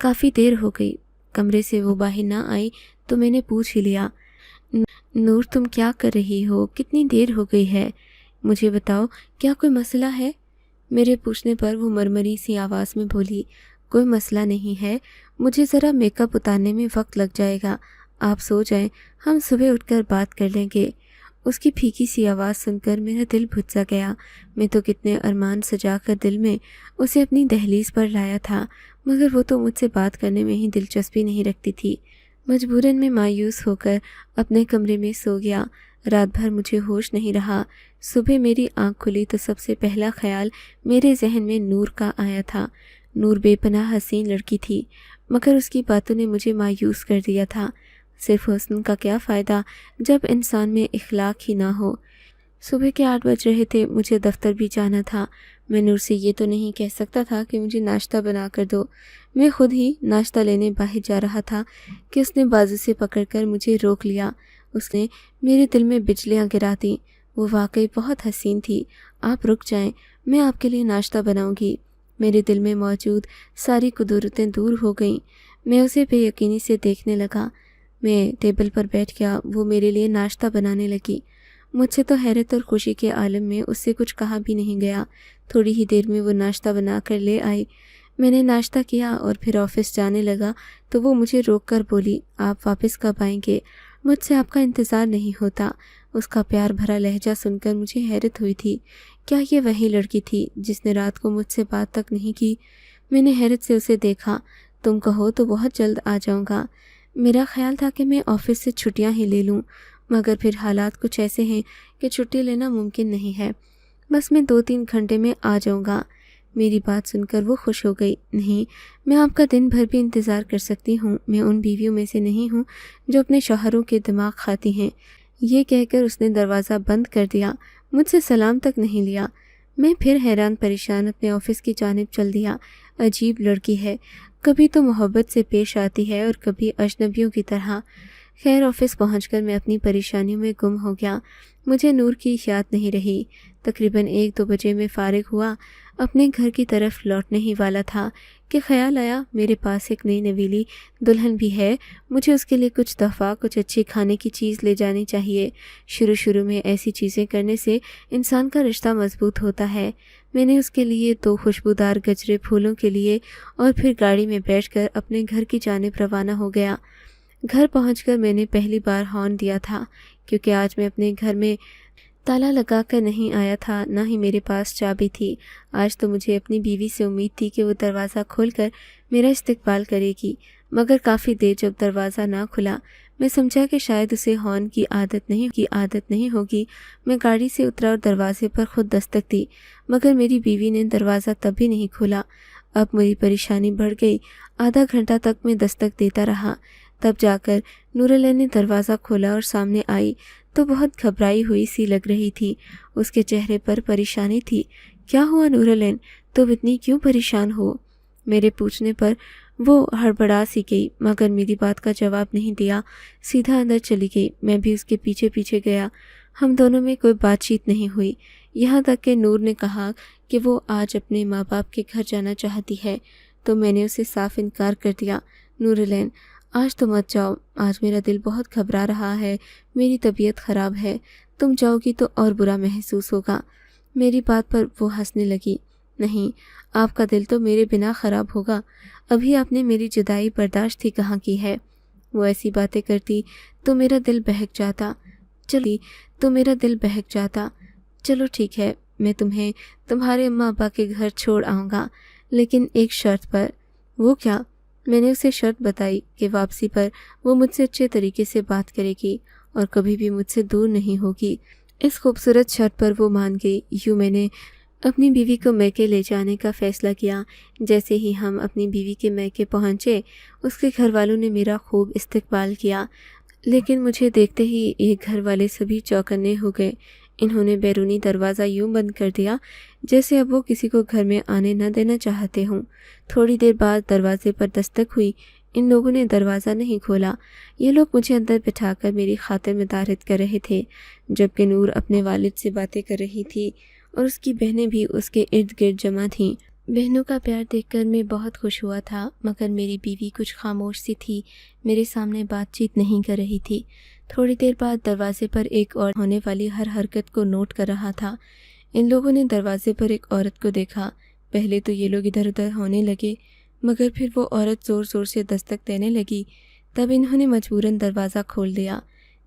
کافی دیر ہو گئی، کمرے سے وہ باہر نہ آئی تو میں نے پوچھ ہی لیا، نور تم کیا کر رہی ہو؟ کتنی دیر ہو گئی ہے؟ مجھے بتاؤ، کیا کوئی مسئلہ ہے؟ میرے پوچھنے پر وہ مرمری سی آواز میں بولی، کوئی مسئلہ نہیں ہے، مجھے ذرا میک اپ اتارنے میں وقت لگ جائے گا، آپ سو جائیں، ہم صبح اٹھ کر بات کر لیں گے۔ اس کی پھیکی سی آواز سن کر میرا دل بھج سا گیا۔ میں تو کتنے ارمان سجا کر دل میں اسے اپنی دہلیز پر لایا تھا، مگر وہ تو مجھ سے بات کرنے میں ہی دلچسپی نہیں رکھتی تھی۔ مجبوراً میں مایوس ہو کر اپنے کمرے میں سو گیا۔ رات بھر مجھے ہوش نہیں رہا۔ صبح میری آنکھ کھلی تو سب سے پہلا خیال میرے ذہن میں نور کا آیا تھا۔ نور بے پناہ حسین لڑکی تھی، مگر اس کی باتوں نے مجھے مایوس کر دیا تھا۔ صرف حسن کا کیا فائدہ جب انسان میں اخلاق ہی نہ ہو۔ صبح کے 8 بج رہے تھے، مجھے دفتر بھی جانا تھا۔ میں نور سے یہ تو نہیں کہہ سکتا تھا کہ مجھے ناشتہ بنا کر دو۔ میں خود ہی ناشتہ لینے باہر جا رہا تھا کہ اس نے بازو سے پکڑ کر مجھے روک لیا۔ اس نے میرے دل میں بجلیاں گرا دیں۔ وہ واقعی بہت حسین تھی۔ آپ رک جائیں، میں آپ کے لیے ناشتہ بناؤں گی۔ میرے دل میں موجود ساری قدرتیں دور ہو گئیں۔ میں اسے بے یقینی سے دیکھنے لگا۔ میں ٹیبل پر بیٹھ گیا، وہ میرے لیے ناشتہ بنانے لگی۔ مجھ سے تو حیرت اور خوشی کے عالم میں اس سے کچھ کہا بھی نہیں گیا۔ تھوڑی ہی دیر میں وہ ناشتہ بنا کر لے آئی۔ میں نے ناشتہ کیا اور پھر آفس جانے لگا تو وہ مجھے روک کر بولی، آپ واپس کب آئیں گے؟ مجھ سے آپ کا انتظار نہیں ہوتا۔ اس کا پیار بھرا لہجہ سن کر مجھے حیرت ہوئی تھی۔ کیا یہ وہی لڑکی تھی جس نے رات کو مجھ سے بات تک نہیں کی؟ میں نے حیرت سے اسے دیکھا۔ تم کہو تو بہت جلد آ جاؤں گا۔ میرا خیال تھا کہ میں آفس سے چھٹیاں ہی لے لوں، مگر پھر حالات کچھ ایسے ہیں کہ چھٹی لینا ممکن نہیں ہے۔ بس میں 2-3 گھنٹے میں آ جاؤں گا۔ میری بات سن کر وہ خوش ہو گئی۔ نہیں، میں آپ کا دن بھر بھی انتظار کر سکتی ہوں۔ میں ان بیویوں میں سے نہیں ہوں جو اپنے شوہروں کے دماغ کھاتی ہیں۔ یہ کہہ کر اس نے دروازہ بند کر دیا، مجھ سے سلام تک نہیں لیا۔ میں پھر حیران پریشان اپنے آفس کی جانب چل دیا۔ عجیب لڑکی ہے، کبھی تو محبت سے پیش آتی ہے اور کبھی اجنبیوں کی طرح۔ خیر آفس پہنچ کر میں اپنی پریشانیوں میں گم ہو گیا۔ مجھے نور کی یاد نہیں رہی۔ تقریباً 1-2 بجے میں فارغ ہوا، اپنے گھر کی طرف لوٹنے ہی والا تھا کہ خیال آیا میرے پاس ایک نئی نویلی دلہن بھی ہے، مجھے اس کے لیے کچھ تحفہ، کچھ اچھی کھانے کی چیز لے جانی چاہیے۔ شروع میں ایسی چیزیں کرنے سے انسان کا رشتہ مضبوط ہوتا ہے۔ میں نے اس کے لیے 2 خوشبودار گجرے پھولوں کے لیے اور پھر گاڑی میں بیٹھ کر اپنے گھر کی جانب روانہ ہو گیا۔ گھر پہنچ کر میں نے پہلی بار ہارن دیا تھا، کیونکہ آج میں اپنے گھر میں تالا لگا کر نہیں آیا تھا، نہ ہی میرے پاس چابی تھی۔ آج تو مجھے اپنی بیوی سے امید تھی کہ وہ دروازہ کھول کر میرا استقبال کرے گی، مگر کافی دیر جب دروازہ نہ کھلا، میں سمجھا کہ شاید اسے ہارن کی عادت نہیں ہوگی۔ میں گاڑی سے اترا اور دروازے پر خود دستک دی، مگر میری بیوی نے دروازہ تب بھی نہیں کھولا۔ اب میری پریشانی بڑھ گئی۔ آدھا گھنٹہ تک میں دستک دیتا رہا، تب جا کر نورالعین نے دروازہ کھولا اور سامنے آئی تو بہت گھبرائی ہوئی سی لگ رہی تھی۔ اس کے چہرے پر پریشانی تھی۔ کیا ہوا نورالعین، تم اتنی کیوں پریشان ہو؟ میرے پوچھنے پر وہ ہڑبڑا سی گئی، مگر میری بات کا جواب نہیں دیا، سیدھا اندر چلی گئی۔ میں بھی اس کے پیچھے پیچھے گیا۔ ہم دونوں میں کوئی بات چیت نہیں ہوئی، یہاں تک کہ نور نے کہا کہ وہ آج اپنے ماں باپ کے گھر جانا چاہتی ہے، تو میں نے اسے صاف انکار کر دیا۔ نورالعین، آج تو مت جاؤ، آج میرا دل بہت گھبرا رہا ہے، میری طبیعت خراب ہے، تم جاؤ گی تو اور برا محسوس ہوگا۔ میری بات پر وہ ہنسنے لگی۔ نہیں، آپ کا دل تو میرے بنا خراب ہوگا، ابھی آپ نے میری جدائی برداشت ہی کہاں کی ہے۔ وہ ایسی باتیں کرتی تو میرا دل بہک جاتا۔ چلو ٹھیک ہے، میں تمہیں تمہارے اماں ابا کے گھر چھوڑ آؤں گا، لیکن ایک شرط پر۔ وہ کیا؟ میں نے اسے شرط بتائی کہ واپسی پر وہ مجھ سے اچھے طریقے سے بات کرے گی اور کبھی بھی مجھ سے دور نہیں ہوگی۔ اس خوبصورت شرط پر وہ مان گئی۔ یوں میں نے اپنی بیوی کو میکے لے جانے کا فیصلہ کیا۔ جیسے ہی ہم اپنی بیوی کے میکے پہنچے، اس کے گھر والوں نے میرا خوب استقبال کیا، لیکن مجھے دیکھتے ہی ایک گھر والے سبھی چوکنے ہو گئے۔ انہوں نے بیرونی دروازہ یوں بند کر دیا جیسے اب وہ کسی کو گھر میں آنے نہ دینا چاہتے ہوں۔ تھوڑی دیر بعد دروازے پر دستک ہوئی۔ ان لوگوں نے دروازہ نہیں کھولا۔ یہ لوگ مجھے اندر بٹھا کر میری خاطر مدارت کر رہے تھے، جبکہ نور اپنے والد سے باتیں کر رہی تھی اور اس کی بہنیں بھی اس کے ارد گرد جمع تھیں۔ بہنوں کا پیار دیکھ کر میں بہت خوش ہوا تھا، مگر میری بیوی کچھ خاموش سی تھی، میرے سامنے بات چیت نہیں کر رہی تھی۔ تھوڑی دیر بعد دروازے پر ایک اور ہونے والی ہر حرکت کو نوٹ کر رہا تھا۔ ان لوگوں نے دروازے پر ایک عورت کو دیکھا۔ پہلے تو یہ لوگ ادھر ادھر ہونے لگے، مگر پھر وہ عورت زور زور سے دستک دینے لگی۔ تب انہوں نے مجبوراً دروازہ کھول دیا۔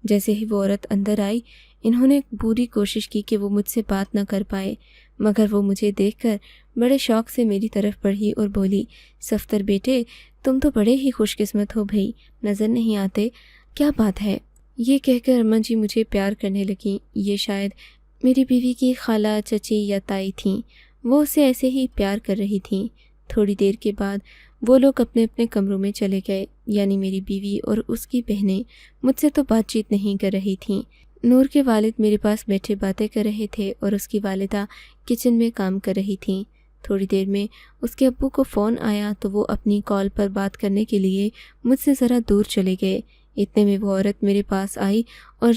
جیسے ہی وہ عورت اندر آئی، انہوں نے پوری کوشش کی کہ وہ مجھ سے بات نہ کر پائے، مگر وہ مجھے دیکھ کر بڑے شوق سے میری طرف بڑھی اور بولی، صفدر بیٹے، تم تو بڑے ہی خوش قسمت ہو بھائی، نظر نہیں آتے، کیا بات ہے؟ یہ کہہ کر اماں جی مجھے پیار کرنے لگیں۔ یہ شاید میری بیوی کی خالہ، چچی یا تائی تھیں، وہ اسے ایسے ہی پیار کر رہی تھیں۔ تھوڑی دیر کے بعد وہ لوگ اپنے اپنے کمروں میں چلے گئے، یعنی میری بیوی اور اس کی بہنیں مجھ سے تو بات چیت نہیں کر رہی تھیں۔ نور کے والد میرے پاس بیٹھے باتیں کر رہے تھے اور اس کی والدہ کچن میں کام کر رہی تھیں۔ تھوڑی دیر میں اس کے ابو کو فون آیا تو وہ اپنی کال پر بات کرنے کے لیے مجھ سے ذرا دور چلے گئے۔ اتنے میں وہ عورت میرے پاس آئی اور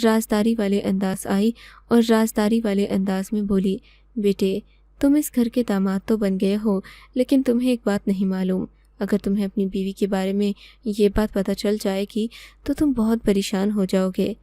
رازداری والے انداز میں بولی، بیٹے، تم اس گھر کے داماد تو بن گئے ہو، لیکن تمہیں ایک بات نہیں معلوم۔ اگر تمہیں اپنی بیوی کے بارے میں یہ بات پتہ چل جائے گی تو تم بہت پریشان ہو جاؤ گے۔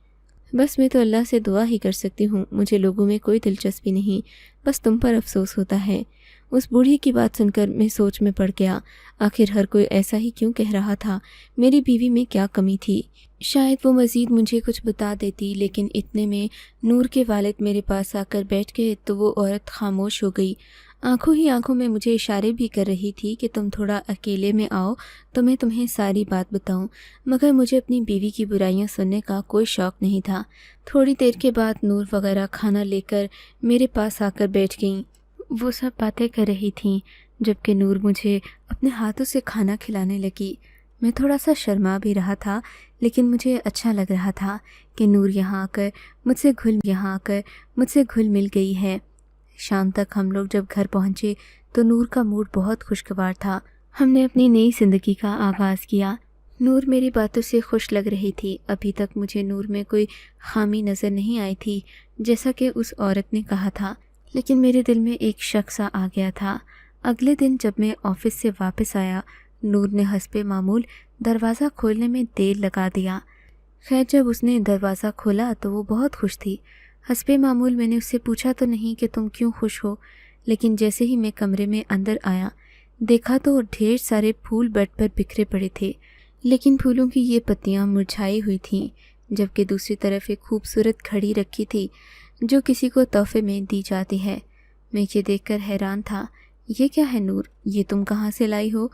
بس میں تو اللہ سے دعا ہی کر سکتی ہوں، مجھے لوگوں میں کوئی دلچسپی نہیں، بس تم پر افسوس ہوتا ہے۔ اس بوڑھی کی بات سن کر میں سوچ میں پڑ گیا، آخر ہر کوئی ایسا ہی کیوں کہہ رہا تھا؟ میری بیوی میں کیا کمی تھی؟ شاید وہ مزید مجھے کچھ بتا دیتی، لیکن اتنے میں نور کے والد میرے پاس آ کر بیٹھ گئے تو وہ عورت خاموش ہو گئی۔ آنکھوں ہی آنکھوں میں مجھے اشارے بھی کر رہی تھی کہ تم تھوڑا اکیلے میں آؤ تو میں تمہیں ساری بات بتاؤں، مگر مجھے اپنی بیوی کی برائیاں سننے کا کوئی شوق نہیں تھا۔ تھوڑی دیر کے بعد نور وغیرہ کھانا لے کر میرے پاس آ کر بیٹھ گئیں۔ وہ سب باتیں کر رہی تھیں، جبکہ نور مجھے اپنے ہاتھوں سے کھانا کھلانے لگی۔ میں تھوڑا سا شرما بھی رہا تھا، لیکن مجھے اچھا لگ رہا تھا کہ نور یہاں آ کر مجھ سے گھل مل گئی ہے۔ شام تک ہم لوگ جب گھر پہنچے تو نور کا موڈ بہت خوشگوار تھا۔ ہم نے اپنی نئی زندگی کا آغاز کیا۔ نور میری باتوں سے خوش لگ رہی تھی۔ ابھی تک مجھے نور میں کوئی خامی نظر نہیں آئی تھی، جیسا کہ اس عورت نے کہا تھا، لیکن میرے دل میں ایک شک سا آ گیا تھا۔ اگلے دن جب میں آفس سے واپس آیا، نور نے حسب معمول دروازہ کھولنے میں دیر لگا دیا۔ خیر جب اس نے دروازہ کھولا تو وہ بہت خوش تھی۔ حسب معمول میں نے اس سے پوچھا تو نہیں کہ تم کیوں خوش ہو، لیکن جیسے ہی میں کمرے میں اندر آیا، دیکھا تو ڈھیر سارے پھول بیڈ پر بکھرے پڑے تھے، لیکن پھولوں کی یہ پتیاں مرجھائی ہوئی تھیں، جبکہ دوسری طرف ایک خوبصورت گھڑی رکھی تھی جو کسی کو تحفے میں دی جاتی ہے۔ میں یہ دیکھ کر حیران تھا۔ یہ کیا ہے نور؟ یہ تم کہاں سے لائی ہو؟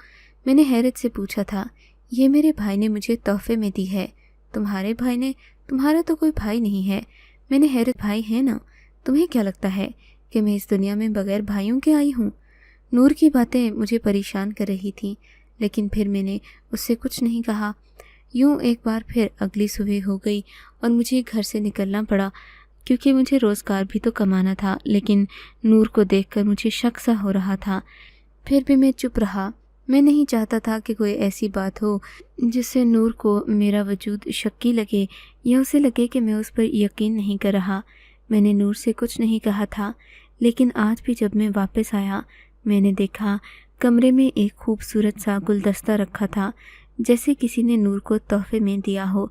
میں نے حیرت سے پوچھا تھا۔ یہ میرے بھائی نے مجھے تحفے میں دی ہے۔ تمہارے بھائی نے؟ تمہارا تو کوئی بھائی نہیں ہے۔ میں نے حیرت، بھائی ہے نا؟ تمہیں کیا لگتا ہے کہ میں اس دنیا میں بغیر بھائیوں کے آئی ہوں؟ نور کی باتیں مجھے پریشان کر رہی تھیں، لیکن پھر میں نے اس سے کچھ نہیں کہا۔ یوں ایک بار پھر اگلی صبح ہو گئی اور مجھے گھر سے نکلنا پڑا، کیونکہ مجھے روزگار بھی تو کمانا تھا، لیکن نور کو دیکھ کر مجھے شک سا ہو رہا تھا۔ پھر بھی میں چپ رہا۔ میں نہیں چاہتا تھا کہ کوئی ایسی بات ہو جس سے نور کو میرا وجود شکی لگے یا اسے لگے کہ میں اس پر یقین نہیں کر رہا۔ میں نے نور سے کچھ نہیں کہا تھا، لیکن آج بھی جب میں واپس آیا، میں نے دیکھا کمرے میں ایک خوبصورت سا گلدستہ رکھا تھا، جیسے کسی نے نور کو تحفے میں دیا ہو۔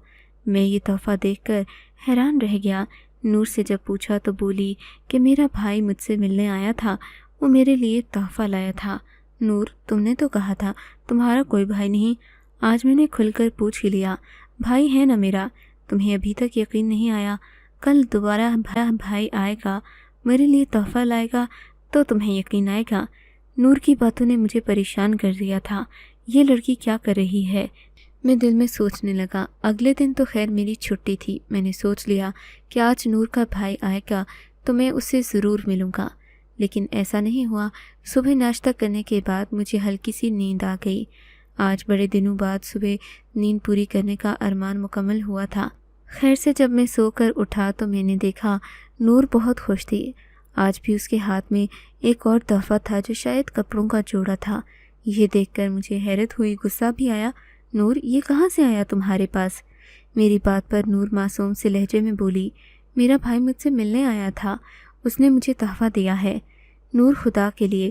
میں یہ تحفہ دیکھ کر حیران رہ گیا۔ نور سے جب پوچھا تو بولی کہ میرا بھائی مجھ سے ملنے آیا تھا، وہ میرے لیے تحفہ لایا تھا۔ نور، تم نے تو کہا تھا تمہارا کوئی بھائی نہیں۔ آج میں نے کھل کر پوچھ ہی لیا، بھائی ہے نا میرا۔ تمہیں ابھی تک یقین نہیں آیا؟ کل دوبارہ بھائی آئے گا، میرے لیے تحفہ لائے گا، تو تمہیں یقین آئے گا۔ نور کی باتوں نے مجھے پریشان کر دیا تھا۔ یہ لڑکی کیا کر رہی ہے؟ میں دل میں سوچنے لگا۔ اگلے دن تو خیر میری چھٹی تھی۔ میں نے سوچ لیا کہ آج نور کا بھائی آئے گا تو میں اس سے ضرور ملوں گا، لیکن ایسا نہیں ہوا۔ صبح ناشتہ کرنے کے بعد مجھے ہلکی سی نیند آ گئی۔ آج بڑے دنوں بعد صبح نیند پوری کرنے کا ارمان مکمل ہوا تھا۔ خیر سے جب میں سو کر اٹھا تو میں نے دیکھا نور بہت خوش تھی۔ آج بھی اس کے ہاتھ میں ایک اور تحفہ تھا جو شاید کپڑوں کا جوڑا تھا۔ یہ دیکھ کر مجھے حیرت ہوئی، غصہ بھی آیا۔ نور، یہ کہاں سے آیا تمہارے پاس؟ میری بات پر نور معصوم سے لہجے میں بولی، میرا بھائی مجھ سے ملنے آیا تھا، اس نے مجھے تحفہ دیا ہے۔ نور، خدا کے لیے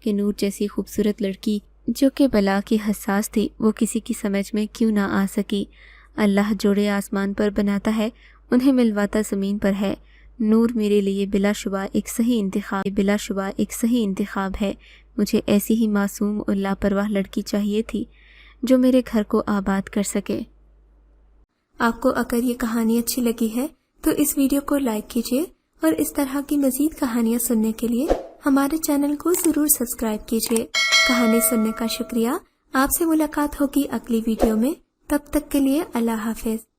کہ نور جیسی خوبصورت لڑکی جو کہ بلا کی حساس تھی وہ کسی کی سمجھ میں کیوں نہ آ سکی۔ اللہ جوڑے آسمان پر بناتا ہے، انہیں ملواتا زمین پر ہے۔ نور میرے لیے بلا شبہ ایک صحیح انتخاب ہے۔ مجھے ایسی ہی معصوم اور لاپرواہ لڑکی چاہیے تھی جو میرے گھر کو آباد کر سکے۔ آپ کو اگر یہ کہانی اچھی لگی ہے تو اس ویڈیو کو لائک کیجیے اور اس طرح کی مزید کہانیاں سننے کے لیے ہمارے چینل کو ضرور سبسکرائب کیجیے۔ کہانی سننے کا شکریہ۔ آپ سے ملاقات ہوگی اگلی ویڈیو میں، تب تک کے لیے اللہ حافظ۔